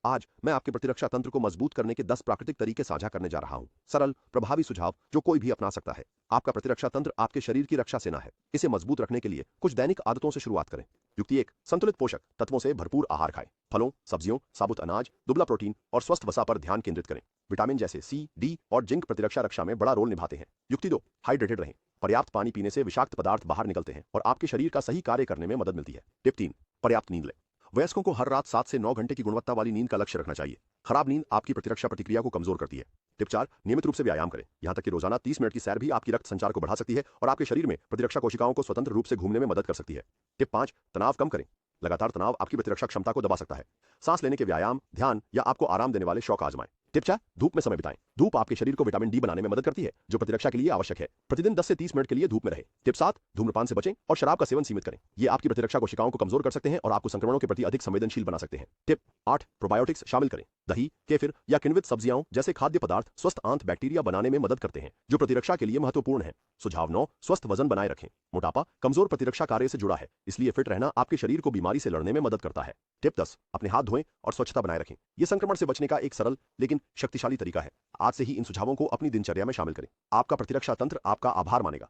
आज मैं आपके प्रतिरक्षा तंत्र को मजबूत करने के 10 प्राकृतिक तरीके साझा करने जा रहा हूं। सरल, प्रभावी सुझाव जो कोई भी अपना सकता है। आपका प्रतिरक्षा तंत्र आपके शरीर की रक्षा सेना है। इसे मजबूत रखने के लिए कुछ दैनिक आदतों से शुरुआत करें। युक्ति 1, संतुलित पोषक तत्वों से भरपूर आहार खाएं। फलों, सब्जियों, साबुत अनाज, दुबला प्रोटीन और स्वस्थ वसा पर ध्यान केंद्रित करें। विटामिन जैसे सी, डी और जिंक प्रतिरक्षा रक्षा में बड़ा रोल निभाते हैं। युक्ति 2, हाइड्रेटेड रहें। पर्याप्त पानी पीने से विषाक्त पदार्थ बाहर निकलते हैं और आपके शरीर का सही कार्य करने में मदद मिलती है। टिप 3, पर्याप्त नींद लें। वयस्कों को हर रात 7 से 9 घंटे की गुणवत्ता वाली नींद का लक्ष्य रखना चाहिए। खराब नींद आपकी प्रतिरक्षा प्रतिक्रिया को कमजोर करती है। टिप 4, नियमित रूप से व्यायाम करें। यहां तक कि रोजाना 30 मिनट की सैर भी आपकी रक्त संचार को बढ़ा सकती है और आपके शरीर में प्रतिरक्षा कोशिकाओं को स्वतंत्र रूप से घूमने में मदद कर सकती है। टिप 5, तनाव कम करें। लगातार तनाव आपकी प्रतिरक्षा क्षमता को दबा सकता है। सांस लेने के व्यायाम, ध्यान या आपको आराम देने वाले शौक आजमाएं। टिप 4, धूप में समय बिताएं। धूप आपके शरीर को विटामिन डी बनाने में मदद करती है, जो प्रतिरक्षा के लिए आवश्यक है। प्रतिदिन 10 से 30 मिनट के लिए धूप में रहें। टिप 7, धूम्रपान से बचें और शराब का सेवन सीमित करें। ये आपकी प्रतिरक्षा कोशिकाओं को कमजोर कर सकते हैं और आपको संक्रमणों के प्रति अधिक संवेदनशील बना सकते हैं। टिप 8, प्रोबायोटिक्स शामिल करें। दही, केफिर या किण्वित सब्जियां जैसे खाद्य पदार्थ स्वस्थ आंत बैक्टीरिया बनाने में मदद करते हैं, जो प्रतिरक्षा के लिए महत्वपूर्ण है। सुझाव 9, स्वस्थ वजन बनाए रखें। मोटापा कमजोर प्रतिरक्षा कार्य से जुड़ा है, इसलिए फिट रहना आपके शरीर को बीमारी से लड़ने में मदद करता है। टिप 10, अपने हाथ धोएं और स्वच्छता बनाए रखें। यह संक्रमण से बचने का एक सरल लेकिन शक्तिशाली तरीका है। आज से ही इन सुझावों को अपनी दिनचर्या में शामिल करें। आपका प्रतिरक्षा तंत्र आपका आभार मानेगा।